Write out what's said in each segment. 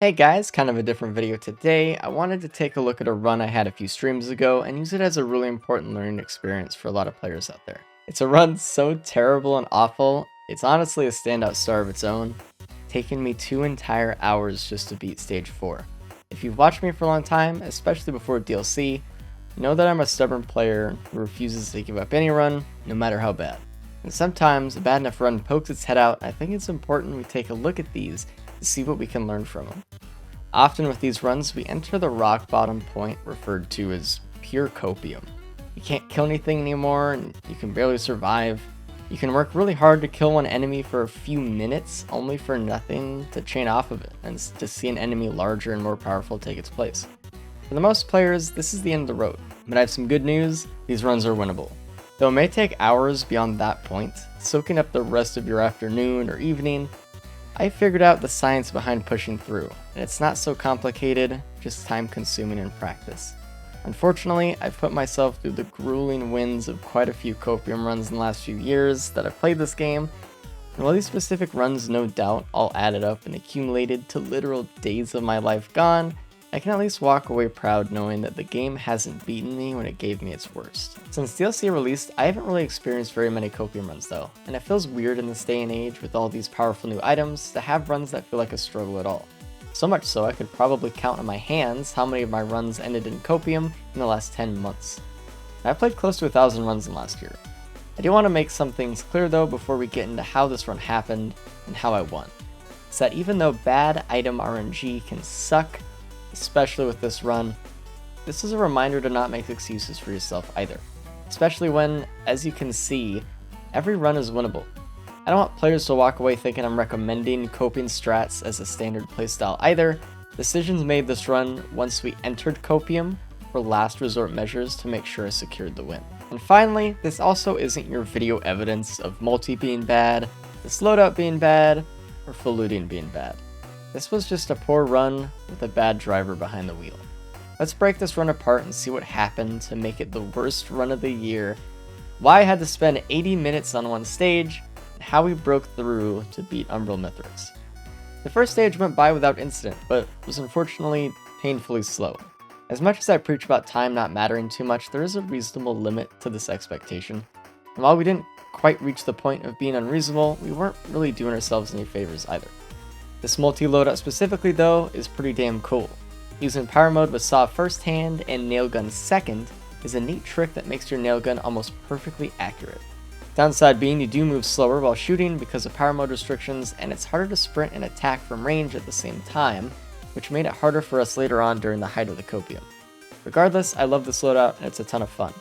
Hey guys, kind of a different video today. I wanted to take a look at a run I had a few streams ago and use it as a really important learning experience for a lot of players out there. It's a run so terrible and awful, it's honestly a standout star of its own, taking me 2 entire hours just to beat stage 4. If you've watched me for a long time, especially before DLC, you know that I'm a stubborn player who refuses to give up any run, no matter how bad. And sometimes a bad enough run pokes its head out. I think it's important we take a look at these to see what we can learn from them. Often with these runs, we enter the rock bottom point referred to as pure copium. You can't kill anything anymore, and you can barely survive. You can work really hard to kill one enemy for a few minutes, only for nothing to chain off of it, and to see an enemy larger and more powerful take its place. For the most players, this is the end of the road, but I have some good news: these runs are winnable. Though it may take hours beyond that point, soaking up the rest of your afternoon or evening, I figured out the science behind pushing through, and it's not so complicated, just time consuming in practice. Unfortunately, I've put myself through the grueling winds of quite a few copium runs in the last few years that I've played this game, and while these specific runs no doubt all added up and accumulated to literal days of my life gone, I can at least walk away proud knowing that the game hasn't beaten me when it gave me its worst. Since DLC released, I haven't really experienced very many copium runs though, and it feels weird in this day and age with all these powerful new items to have runs that feel like a struggle at all. So much so I could probably count on my hands how many of my runs ended in copium in the last 10 months. I played close to 1,000 runs in last year. I do want to make some things clear though before we get into how this run happened and how I won. It's that even though bad item RNG can suck, especially with this run, this is a reminder to not make excuses for yourself either. Especially when, as you can see, every run is winnable. I don't want players to walk away thinking I'm recommending coping strats as a standard playstyle either. Decisions made this run once we entered copium were last resort measures to make sure I secured the win. And finally, this also isn't your video evidence of mul-t being bad, the loadout being bad, or full looting being bad. This was just a poor run with a bad driver behind the wheel. Let's break this run apart and see what happened to make it the worst run of the year, why I had to spend 80 minutes on one stage, and how we broke through to beat Umbral Mithrix. The first stage went by without incident, but was unfortunately painfully slow. As much as I preach about time not mattering too much, there is a reasonable limit to this expectation. And while we didn't quite reach the point of being unreasonable, we weren't really doing ourselves any favors either. This mul-t loadout specifically though is pretty damn cool. Using power mode with saw first hand and nail gun second is a neat trick that makes your nail gun almost perfectly accurate. Downside being you do move slower while shooting because of power mode restrictions, and it's harder to sprint and attack from range at the same time, which made it harder for us later on during the height of the copium. Regardless, I love this loadout and it's a ton of fun.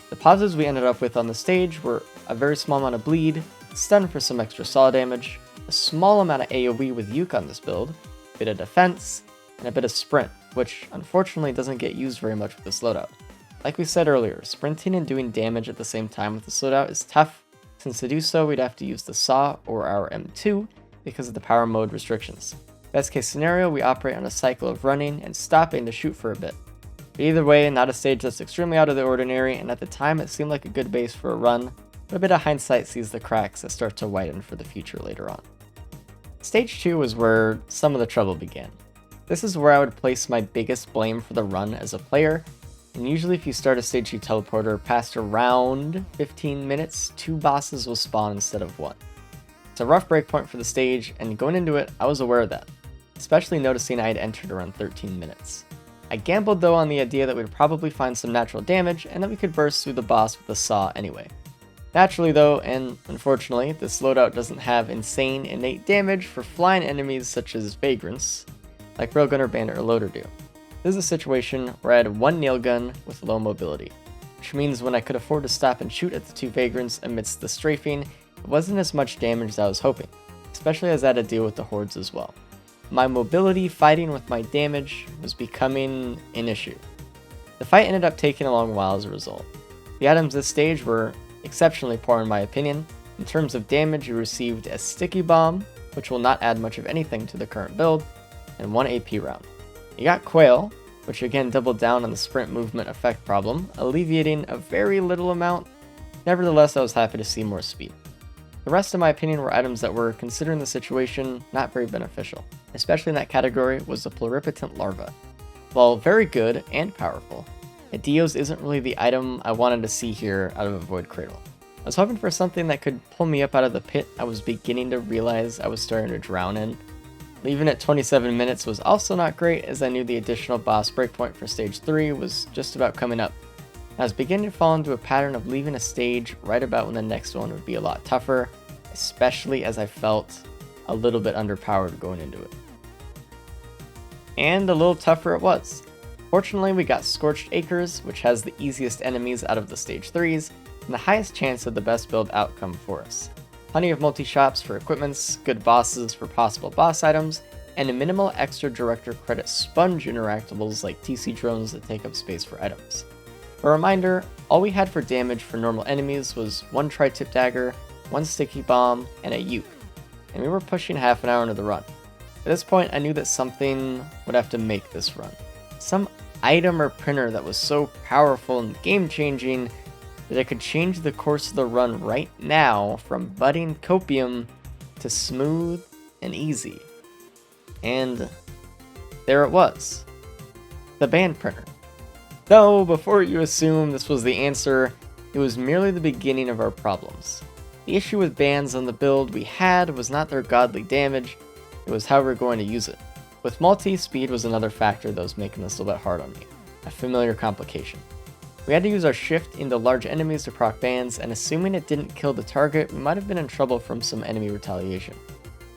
The positives we ended up with on the stage were a very small amount of bleed, stun for some extra saw damage, a small amount of AoE with Uke on this build, a bit of defense, and a bit of sprint, which unfortunately doesn't get used very much with this loadout. Like we said earlier, sprinting and doing damage at the same time with this loadout is tough, since to do so we'd have to use the saw or our M2 because of the power mode restrictions. Best case scenario, we operate on a cycle of running and stopping to shoot for a bit. But either way, not a stage that's extremely out of the ordinary, and at the time it seemed like a good base for a run, but a bit of hindsight sees the cracks that start to widen for the future later on. Stage 2 was where some of the trouble began. This is where I would place my biggest blame for the run as a player, and usually if you start a stage 2 teleporter past around 15 minutes, 2 bosses will spawn instead of 1. It's a rough breakpoint for the stage, and going into it, I was aware of that, especially noticing I had entered around 13 minutes. I gambled though on the idea that we'd probably find some natural damage and that we could burst through the boss with a saw anyway. Naturally though, and unfortunately, this loadout doesn't have insane innate damage for flying enemies such as vagrants, like Railgunner, Bandit, or Loader do. This is a situation where I had one nail gun with low mobility, which means when I could afford to stop and shoot at the 2 vagrants amidst the strafing, it wasn't as much damage as I was hoping, especially as I had to deal with the hordes as well. My mobility fighting with my damage was becoming an issue. The fight ended up taking a long while as a result. The items this stage were exceptionally poor in my opinion. In terms of damage, you received a sticky bomb, which will not add much of anything to the current build, and 1 AP round. You got Quail, which again doubled down on the sprint movement effect problem, alleviating a very little amount. Nevertheless, I was happy to see more speed. The rest, in my opinion, were items that were, considering the situation, not very beneficial. Especially in that category was the pluripotent larva. While very good and powerful, a Dios isn't really the item I wanted to see here out of a Void Cradle. I was hoping for something that could pull me up out of the pit I was beginning to realize I was starting to drown in. Leaving at 27 minutes was also not great, as I knew the additional boss breakpoint for stage 3 was just about coming up. I was beginning to fall into a pattern of leaving a stage right about when the next one would be a lot tougher, especially as I felt a little bit underpowered going into it. And a little tougher it was. Fortunately, we got Scorched Acres, which has the easiest enemies out of the stage 3s, and the highest chance of the best build outcome for us. Plenty of multi-shops for equipments, good bosses for possible boss items, and a minimal extra director credit sponge interactables like TC drones that take up space for items. A reminder, all we had for damage for normal enemies was one tri-tip dagger, one sticky bomb, and a uke, and we were pushing half an hour into the run. At this point, I knew that something would have to make this run. Some item or printer that was so powerful and game-changing that it could change the course of the run right now from budding copium to smooth and easy. And there it was. The band printer. Though, before you assume this was the answer, it was merely the beginning of our problems. The issue with bands on the build we had was not their godly damage, it was how we were going to use it. With multi, speed was another factor that was making this a little bit hard on me, a familiar complication. We had to use our shift into large enemies to proc bands, and assuming it didn't kill the target, we might have been in trouble from some enemy retaliation.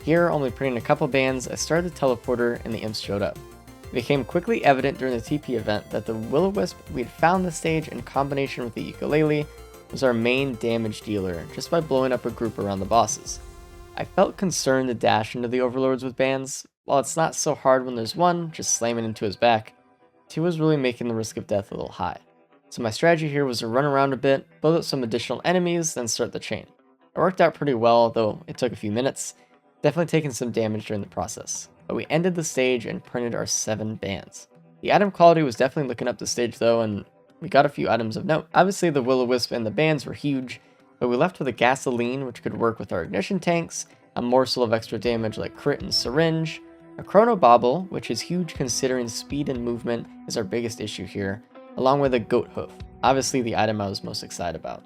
Here, only printing a couple bands, I started the teleporter and the imps showed up. It became quickly evident during the TP event that the will-o-wisp we had found this stage in combination with the ukulele was our main damage dealer just by blowing up a group around the bosses. I felt concerned to dash into the overlords with bands. While it's not so hard when there's one, just slamming into his back, 2 was really making the risk of death a little high. So my strategy here was to run around a bit, build up some additional enemies, then start the chain. It worked out pretty well, though it took a few minutes, definitely taking some damage during the process. But we ended the stage and printed our 7 bands. The item quality was definitely looking up the stage though, and we got a few items of note. Obviously the will-o-wisp and the bands were huge, but we left with a gasoline which could work with our ignition tanks, a morsel of extra damage like crit and syringe, a chrono bauble, which is huge considering speed and movement is our biggest issue here, along with a goat hoof, obviously the item I was most excited about.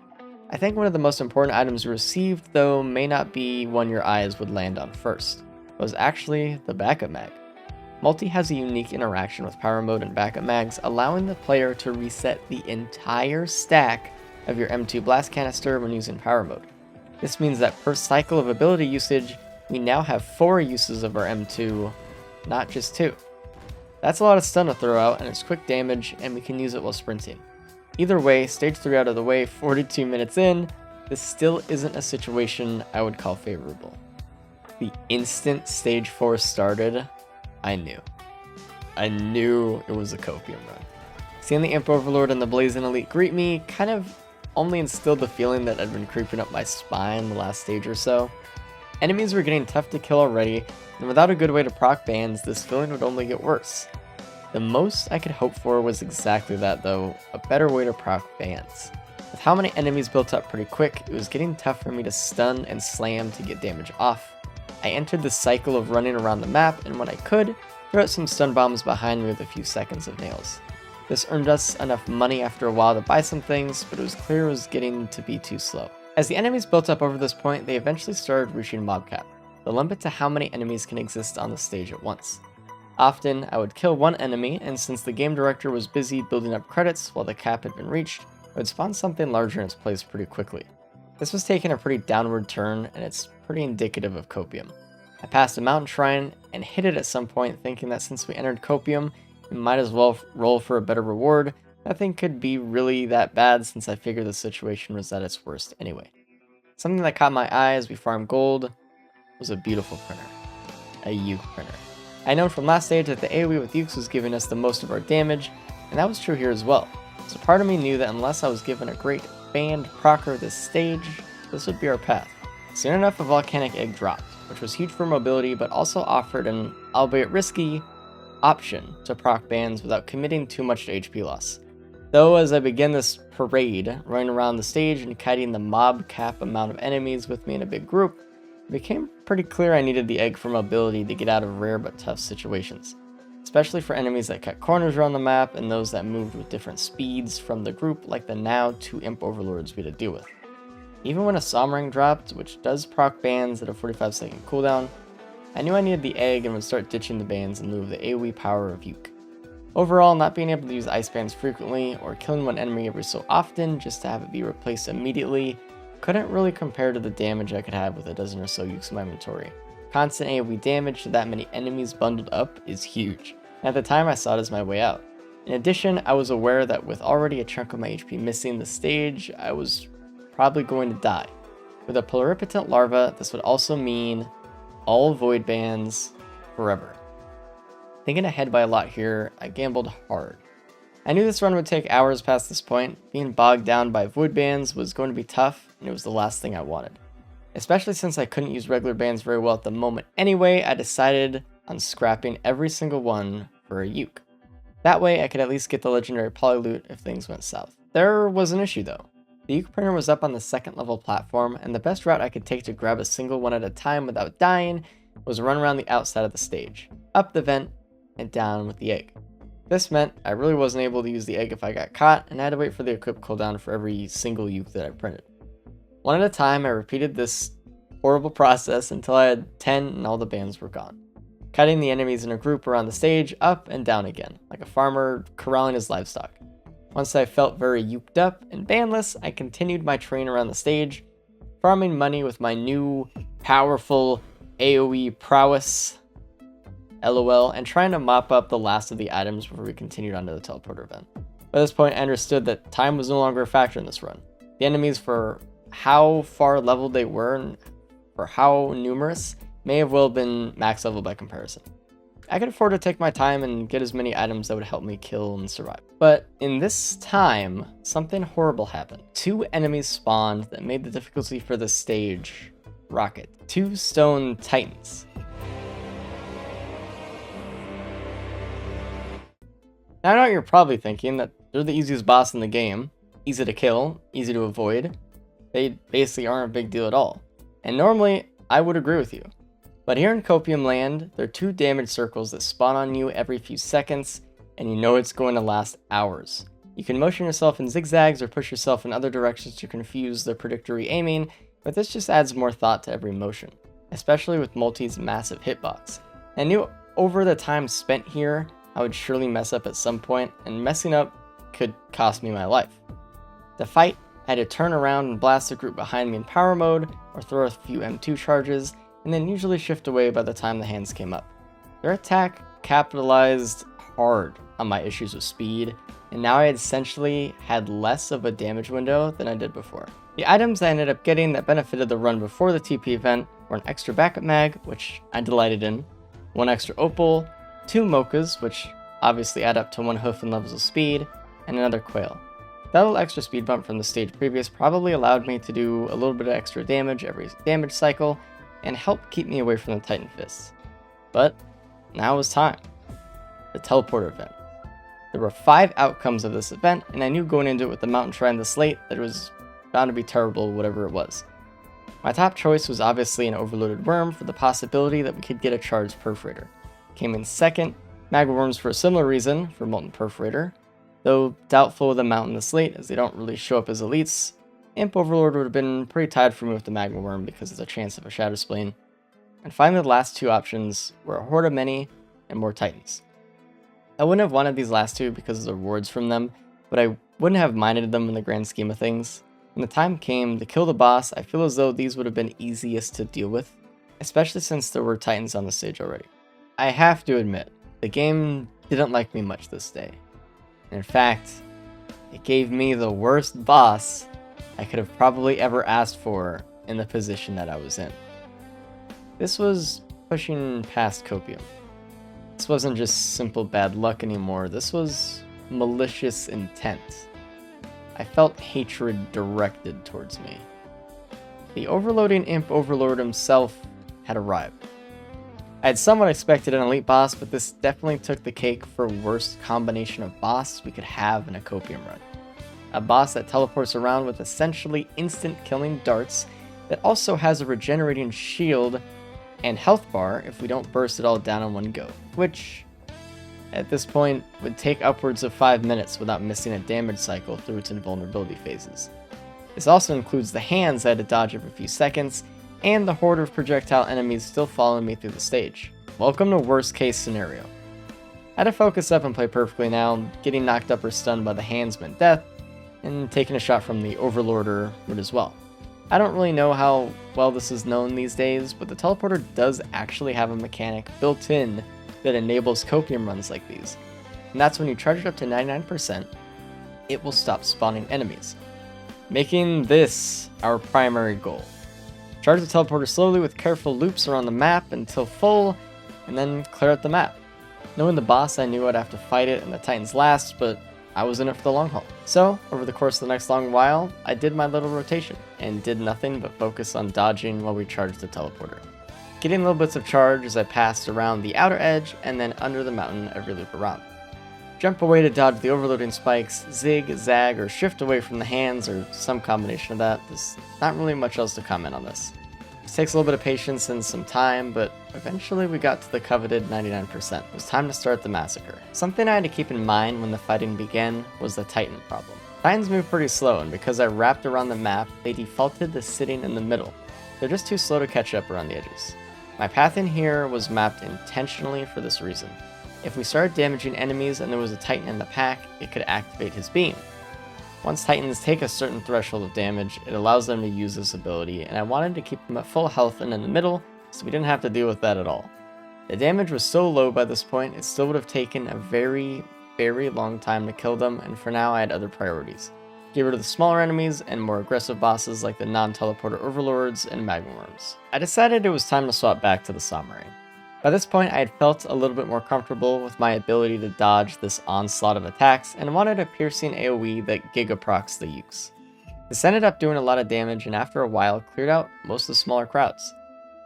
I think one of the most important items we received, though, may not be one your eyes would land on first. It was actually the backup mag. Multi has a unique interaction with power mode and backup mags, allowing the player to reset the entire stack of your M2 blast canister when using power mode. This means that per cycle of ability usage, we now have 4 uses of our M2, not just 2. That's a lot of stun to throw out, and it's quick damage, and we can use it while sprinting. Either way, stage 3 out of the way, 42 minutes in, this still isn't a situation I would call favorable. The instant stage 4 started, I knew it was a copium run. Seeing the Imp Overlord and the Blazing Elite greet me kind of only instilled the feeling that had been creeping up my spine the last stage or so. Enemies were getting tough to kill already, and without a good way to proc bands, this feeling would only get worse. The most I could hope for was exactly that though, a better way to proc bands. With how many enemies built up pretty quick, it was getting tough for me to stun and slam to get damage off. I entered the cycle of running around the map, and when I could, throw out some stun bombs behind me with a few seconds of nails. This earned us enough money after a while to buy some things, but it was clear it was getting to be too slow. As the enemies built up over this point, they eventually started reaching mob cap, the limit to how many enemies can exist on the stage at once. Often, I would kill one enemy, and since the game director was busy building up credits while the cap had been reached, I would spawn something larger in its place pretty quickly. This was taking a pretty downward turn, and it's pretty indicative of copium. I passed a mountain shrine and hit it at some point, thinking that since we entered copium, we might as well roll for a better reward. Nothing could be really that bad since I figured the situation was at its worst anyway. Something that caught my eye as we farmed gold was a beautiful printer. A uke printer. I know from last stage that the AoE with ukes was giving us the most of our damage, and that was true here as well. So part of me knew that unless I was given a great band procer this stage, this would be our path. Soon enough, a volcanic egg dropped, which was huge for mobility but also offered an, albeit risky, option to proc bands without committing too much to HP loss. Though as I began this parade, running around the stage and kiting the mob cap amount of enemies with me in a big group, it became pretty clear I needed the egg for mobility to get out of rare but tough situations, especially for enemies that cut corners around the map and those that moved with different speeds from the group, like the now 2 imp overlords we had to deal with. Even when a Somring dropped, which does proc bans at a 45-second cooldown, I knew I needed the egg and would start ditching the bans in lieu of the AoE power of Uke. Overall, not being able to use ice bans frequently or killing one enemy every so often just to have it be replaced immediately couldn't really compare to the damage I could have with a dozen or so Ukes in my inventory. Constant AoE damage to that many enemies bundled up is huge, and at the time I saw it as my way out. In addition, I was aware that with already a chunk of my HP missing the stage, I was probably going to die. With a pluripotent larva, this would also mean all void bans forever. Thinking ahead by a lot here, I gambled hard. I knew this run would take hours past this point. Being bogged down by void bans was going to be tough, and it was the last thing I wanted. Especially since I couldn't use regular bans very well at the moment anyway, I decided on scrapping every single one for a Uke. That way I could at least get the legendary polyloot if things went south. There was an issue though. The Uke printer was up on the 2nd level platform, and the best route I could take to grab a single one at a time without dying was run around the outside of the stage, up the vent, and down with the egg. This meant I really wasn't able to use the egg if I got caught, and I had to wait for the equip cooldown for every single Uke that I printed. One at a time, I repeated this horrible process until I had 10 and all the bans were gone, cutting the enemies in a group around the stage up and down again, like a farmer corralling his livestock. Once I felt very uked up and banless, I continued my train around the stage, farming money with my new, powerful AoE prowess, LOL, and trying to mop up the last of the items before we continued onto the teleporter event. By this point, I understood that time was no longer a factor in this run. The enemies, for how far leveled they were and for how numerous, may have well been max level by comparison. I could afford to take my time and get as many items that would help me kill and survive. But in this time, something horrible happened. 2 enemies spawned that made the difficulty for the stage rocket. 2 stone titans. Now I know you're probably thinking that they're the easiest boss in the game, easy to kill, easy to avoid. They basically aren't a big deal at all. And normally, I would agree with you. But here in Copium land, there are 2 damage circles that spawn on you every few seconds, and you know it's going to last hours. You can motion yourself in zigzags or push yourself in other directions to confuse the predictory aiming, but this just adds more thought to every motion, especially with mul-t's massive hitbox. I knew over the time spent here, I would surely mess up at some point, and messing up could cost me my life. To fight, I had to turn around and blast the group behind me in power mode, or throw a few M2 charges, and then usually shift away by the time the hands came up. Their attack capitalized hard on my issues with speed, and now I essentially had less of a damage window than I did before. The items I ended up getting that benefited the run before the TP event were an extra backup mag, which I delighted in, 1 extra opal, 2 mochas, which obviously add up to 1 hoof and levels of speed, and another quail. That little extra speed bump from the stage previous probably allowed me to do a little bit of extra damage every damage cycle, and helped keep me away from the Titan Fists. But now was time. The teleporter event. There were 5 outcomes of this event, and I knew going into it with the mountain shrine and the slate that it was bound to be terrible, whatever it was. My top choice was obviously an overloaded worm for the possibility that we could get a charged perforator. Came in second, magma worms for a similar reason, for molten perforator, though doubtful with the mountain and the slate as they don't really show up as elites. Imp Overlord would have been pretty tied for me with the magma worm because of the chance of a shadow spleen. And finally the last 2 options were a horde of many and more titans. I wouldn't have wanted these last 2 because of the rewards from them, but I wouldn't have minded them in the grand scheme of things. When the time came to kill the boss, I feel as though these would have been easiest to deal with, especially since there were titans on the stage already. I have to admit, the game didn't like me much this day. In fact, it gave me the worst boss I could have probably ever asked for in the position that I was in. This was pushing past copium. This wasn't just simple bad luck anymore, this was malicious intent. I felt hatred directed towards me. The overloading imp overlord himself had arrived. I had somewhat expected an elite boss, but this definitely took the cake for worst combination of boss we could have in a copium run. A boss that teleports around with essentially instant killing darts that also has a regenerating shield and health bar if we don't burst it all down in one go, which at this point would take upwards of 5 minutes without missing a damage cycle through its invulnerability phases. This also includes the hands I had to dodge every few seconds, and the horde of projectile enemies still following me through the stage. Welcome to worst case scenario. I had to focus up and play perfectly now. Getting knocked up or stunned by the hands meant death, and taking a shot from the Overlorder would as well. I don't really know how well this is known these days, but the teleporter does actually have a mechanic built in that enables copium runs like these. And that's when you charge it up to 99%, it will stop spawning enemies, making this our primary goal. Charge the teleporter slowly with careful loops around the map until full, and then clear out the map. Knowing the boss, I knew I'd have to fight it and the Titans last, but I was in it for the long haul. So, over the course of the next long while, I did my little rotation, and did nothing but focus on dodging while we charged the teleporter. Getting little bits of charge as I passed around the outer edge, and then under the mountain every loop around. Jump away to dodge the overloading spikes, zig, zag, or shift away from the hands, or some combination of that. There's not really much else to comment on this. It takes a little bit of patience and some time, but eventually we got to the coveted 99%. It was time to start the massacre. Something I had to keep in mind when the fighting began was the Titan problem. Titans move pretty slow, and because I wrapped around the map, they defaulted to sitting in the middle. They're just too slow to catch up around the edges. My path in here was mapped intentionally for this reason. If we started damaging enemies and there was a Titan in the pack, it could activate his beam. Once Titans take a certain threshold of damage, it allows them to use this ability, and I wanted to keep them at full health and in the middle, so we didn't have to deal with that at all. The damage was so low by this point, it still would have taken a very, very long time to kill them, and for now I had other priorities. Get rid of the smaller enemies and more aggressive bosses like the non-teleporter overlords and magma worms. I decided it was time to swap back to the samurai. By this point, I had felt a little bit more comfortable with my ability to dodge this onslaught of attacks, and wanted a piercing AoE that gigaprocs the Ukes. This ended up doing a lot of damage, and after a while cleared out most of the smaller crowds.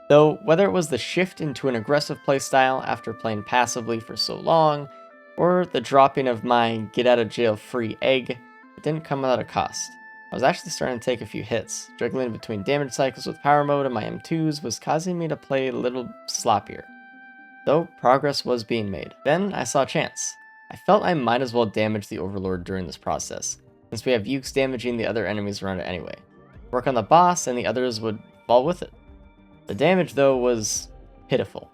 Though, whether it was the shift into an aggressive playstyle after playing passively for so long, or the dropping of my get-out-of-jail-free egg, it didn't come without a cost. I was actually starting to take a few hits. Juggling between damage cycles with power mode and my M2s was causing me to play a little sloppier, though progress was being made. Then I saw a chance. I felt I might as well damage the Overlord during this process, since we have Ukes damaging the other enemies around it anyway. Work on the boss and the others would fall with it. The damage though was pitiful,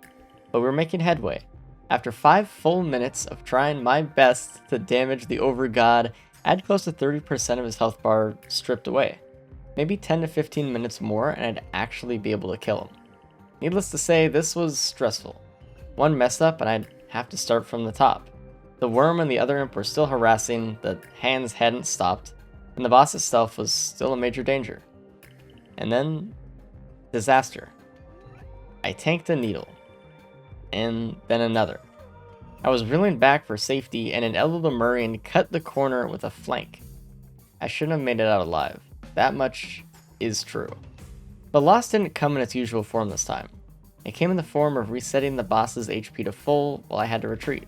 but we were making headway. After 5 full minutes of trying my best to damage the Overgod, I had close to 30% of his health bar stripped away. Maybe 10 to 15 minutes more and I'd actually be able to kill him. Needless to say, this was stressful. One mess up and I'd have to start from the top. The worm and the other imp were still harassing, the hands hadn't stopped, and the boss itself was still a major danger. And then, disaster. I tanked a needle, and then another. I was reeling back for safety, and an Eldamurian cut the corner with a flank. I shouldn't have made it out alive. That much is true. But loss didn't come in its usual form this time. It came in the form of resetting the boss's HP to full while I had to retreat.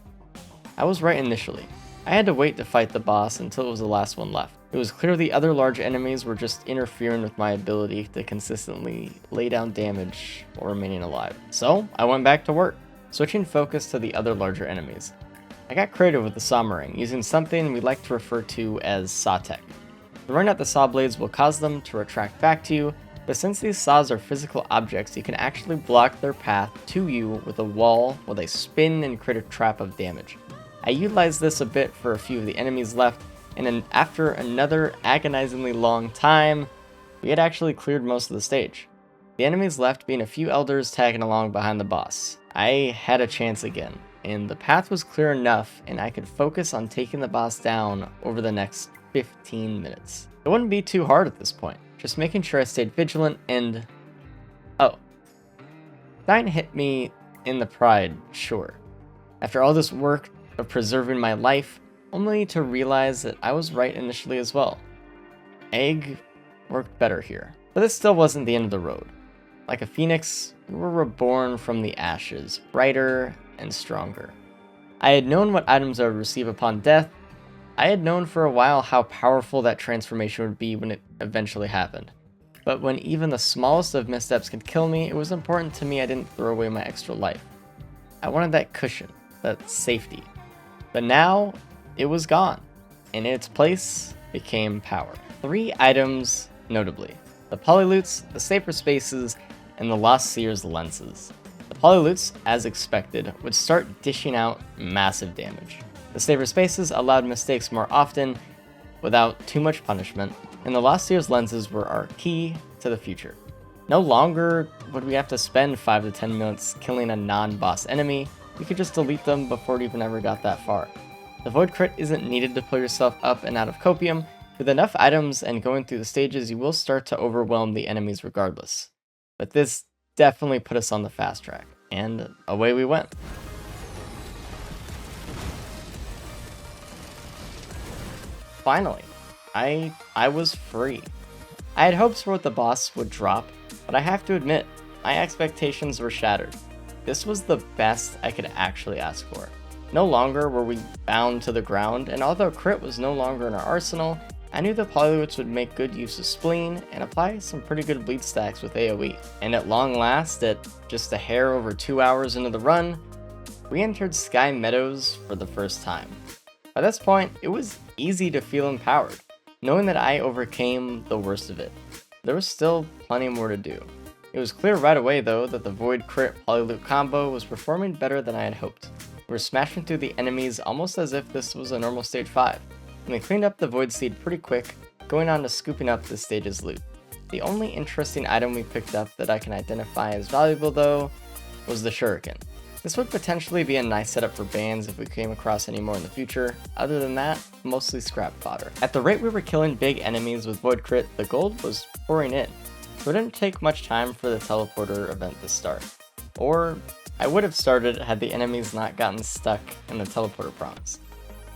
I was right initially. I had to wait to fight the boss until it was the last one left. It was clear the other large enemies were just interfering with my ability to consistently lay down damage while remaining alive. So I went back to work, switching focus to the other larger enemies. I got creative with the Sawmering, using something we like to refer to as saw tech. Throwing out the saw blades will cause them to retract back to you, but since these saws are physical objects, you can actually block their path to you with a wall while they spin and create a trap of damage. I utilized this a bit for a few of the enemies left, and then after another agonizingly long time, we had actually cleared most of the stage. The enemies left being a few elders tagging along behind the boss. I had a chance again, and the path was clear enough and I could focus on taking the boss down over the next 15 minutes. It wouldn't be too hard at this point, just making sure I stayed vigilant and... oh. Dying hit me in the pride, sure. After all this work of preserving my life, only to realize that I was right initially as well. Egg worked better here. But this still wasn't the end of the road. Like a phoenix, we were reborn from the ashes, brighter and stronger. I had known what items I would receive upon death. I had known for a while how powerful that transformation would be when it eventually happened. But when even the smallest of missteps could kill me, it was important to me I didn't throw away my extra life. I wanted that cushion, that safety. But now, it was gone, and in its place became power. 3 items, notably. The polylutes, the safer spaces, and the Lost Seer's lenses. The polylutes, as expected, would start dishing out massive damage. The safer spaces allowed mistakes more often, without too much punishment, and the Lost Seer's lenses were our key to the future. No longer would we have to spend 5 to 10 minutes killing a non-boss enemy, we could just delete them before it even ever got that far. The Void Crit isn't needed to pull yourself up and out of copium. With enough items and going through the stages, you will start to overwhelm the enemies regardless. But this definitely put us on the fast track, and away we went. Finally, I was free. I had hopes for what the boss would drop, but I have to admit, my expectations were shattered. This was the best I could actually ask for. No longer were we bound to the ground, and although crit was no longer in our arsenal, I knew the polylutes would make good use of spleen and apply some pretty good bleed stacks with AoE. And at long last, at just a hair over 2 hours into the run, we entered Sky Meadows for the first time. By this point, it was easy to feel empowered, knowing that I overcame the worst of it. There was still plenty more to do. It was clear right away though that the Void Crit Polylute combo was performing better than I had hoped. We were smashing through the enemies almost as if this was a normal stage 5, and we cleaned up the Void Seed pretty quick, going on to scooping up this stage's loot. The only interesting item we picked up that I can identify as valuable though was the Shuriken. This would potentially be a nice setup for bans if we came across any more in the future. Other than that, mostly scrap fodder. At the rate we were killing big enemies with Void Crit, the gold was pouring in, so it didn't take much time for the teleporter event to start. Or I would have started had the enemies not gotten stuck in the teleporter promise.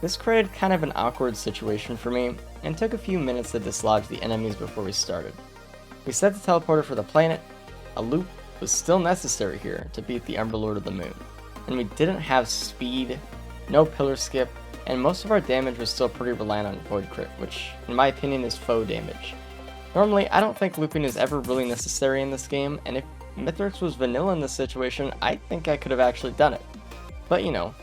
This created kind of an awkward situation for me, and took a few minutes to dislodge the enemies before we started. We set the teleporter for the planet. A loop was still necessary here to beat the Ember Lord of the Moon, and we didn't have speed, no pillar skip, and most of our damage was still pretty reliant on Void Crit, which in my opinion is faux damage. Normally, I don't think looping is ever really necessary in this game, and if Mithrix was vanilla in this situation, I think I could have actually done it. But you know,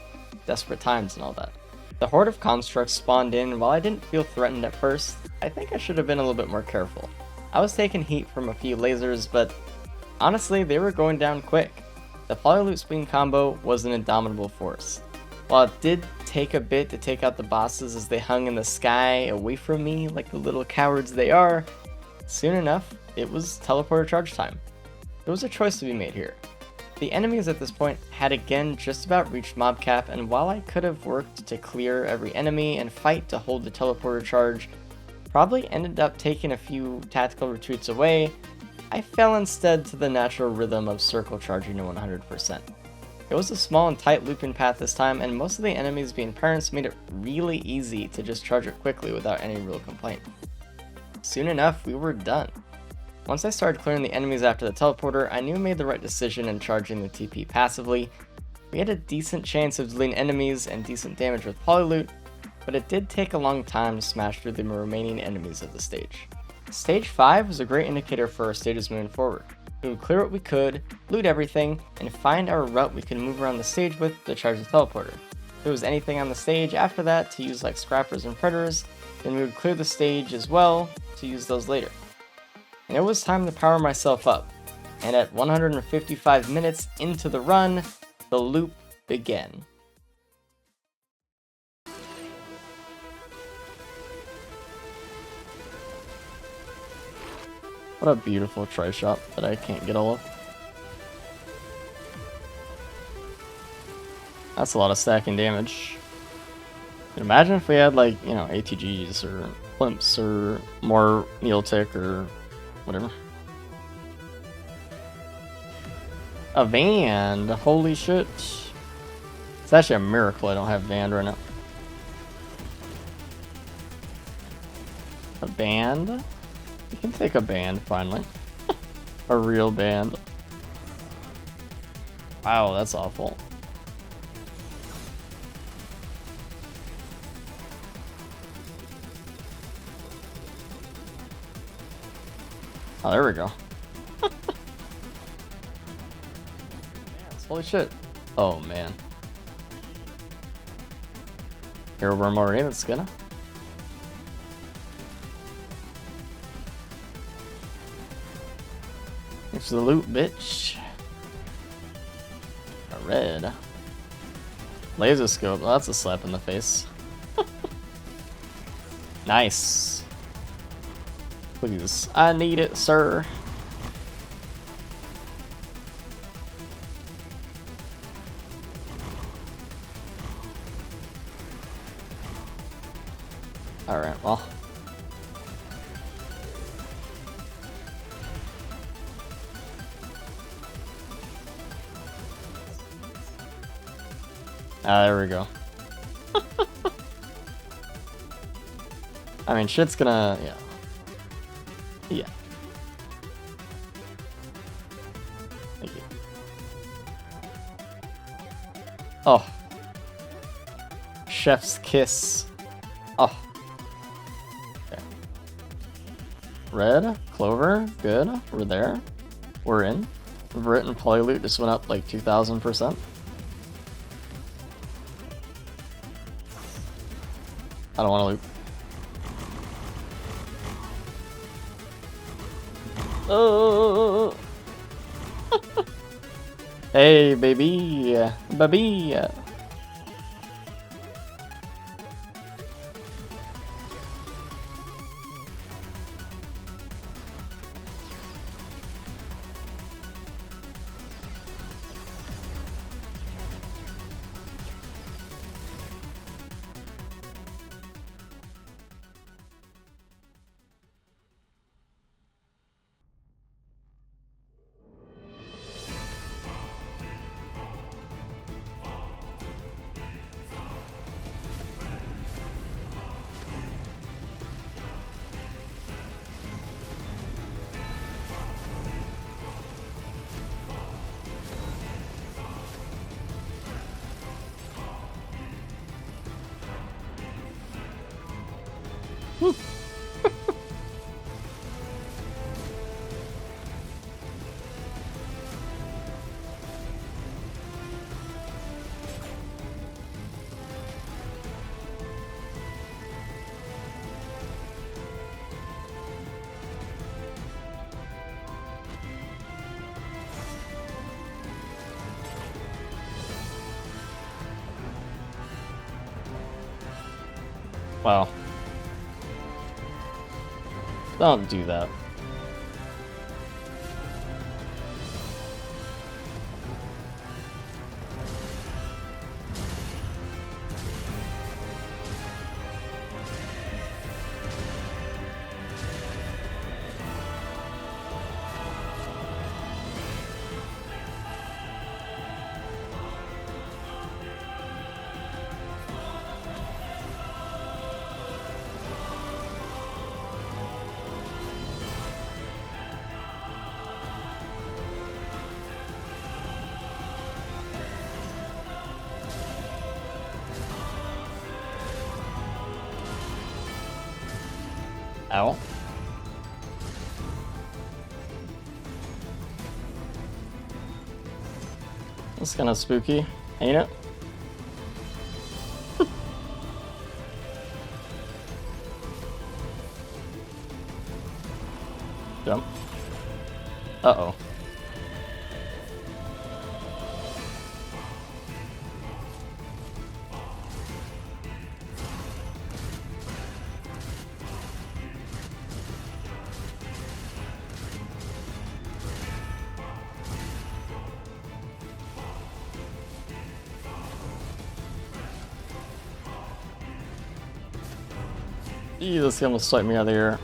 desperate times and all that. The horde of constructs spawned in, and while I didn't feel threatened at first, I think I should have been a little bit more careful. I was taking heat from a few lasers, but honestly, they were going down quick. The Polylute Spleen combo was an indomitable force. While it did take a bit to take out the bosses as they hung in the sky away from me like the little cowards they are, soon enough, it was teleporter charge time. There was a choice to be made here. The enemies at this point had again just about reached mob cap, and while I could have worked to clear every enemy and fight to hold the teleporter charge, probably ended up taking a few tactical retreats away, I fell instead to the natural rhythm of circle charging to 100%. It was a small and tight looping path this time, and most of the enemies being parents made it really easy to just charge it quickly without any real complaint. Soon enough, we were done. Once I started clearing the enemies after the teleporter, I knew I made the right decision in charging the TP passively. We had a decent chance of deleting enemies and decent damage with Polylute, but it did take a long time to smash through the remaining enemies of the stage. Stage 5 was a great indicator for our stages moving forward. We would clear what we could, loot everything, and find our route we could move around the stage with to charge the teleporter. If there was anything on the stage after that to use like scrappers and predators, then we would clear the stage as well to use those later. And it was time to power myself up, and at 155 minutes into the run, the loop began. What a beautiful tri-shot that I can't get all of. That's a lot of stacking damage. Imagine if we had like, you know, ATGs or plimps or more mul-t or whatever. A Vand, holy shit. It's actually a miracle I don't have Vand right now. A band? We can take a band finally. A real band. Wow, that's awful. Oh, there we go. Holy shit. Oh, man. Here we're more in, it's gonna. Thanks for the loot, bitch. A red. Laser scope. Oh, that's a slap in the face. Nice. Please. I need it, sir. Alright, well. Ah, there we go. I mean, shit's gonna... yeah. Yeah. Thank you. Oh. Chef's kiss. Oh. Okay. Red, clover, good. We're there. We're in. Vrit and Prelude just went up like 2,000%. I don't want to loot. Oh. Hey, baby. Baby. Wow. Don't do that. Ow. That's kind of spooky, ain't it? Jump. Uh-oh. Eee, this almost swiped me out of the air.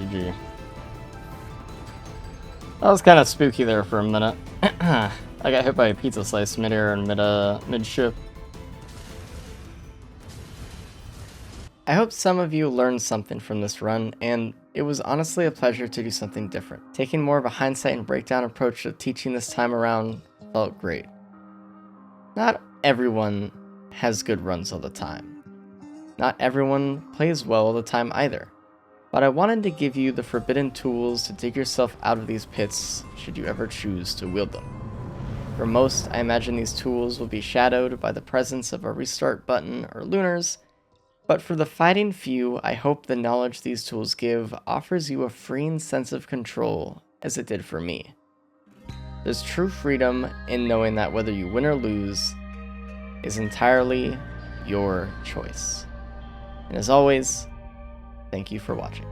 GG. That was kind of spooky there for a minute. I got hit by a pizza slice mid-air and mid-ship. I hope some of you learned something from this run, and it was honestly a pleasure to do something different. Taking more of a hindsight and breakdown approach to teaching this time around felt great. Not everyone has good runs all the time. Not everyone plays well all the time either. But I wanted to give you the forbidden tools to dig yourself out of these pits should you ever choose to wield them. For most, I imagine these tools will be shadowed by the presence of a restart button or lunars, but for the fighting few, I hope the knowledge these tools give offers you a freeing sense of control, as it did for me. There's true freedom in knowing that whether you win or lose is entirely your choice. And as always, thank you for watching.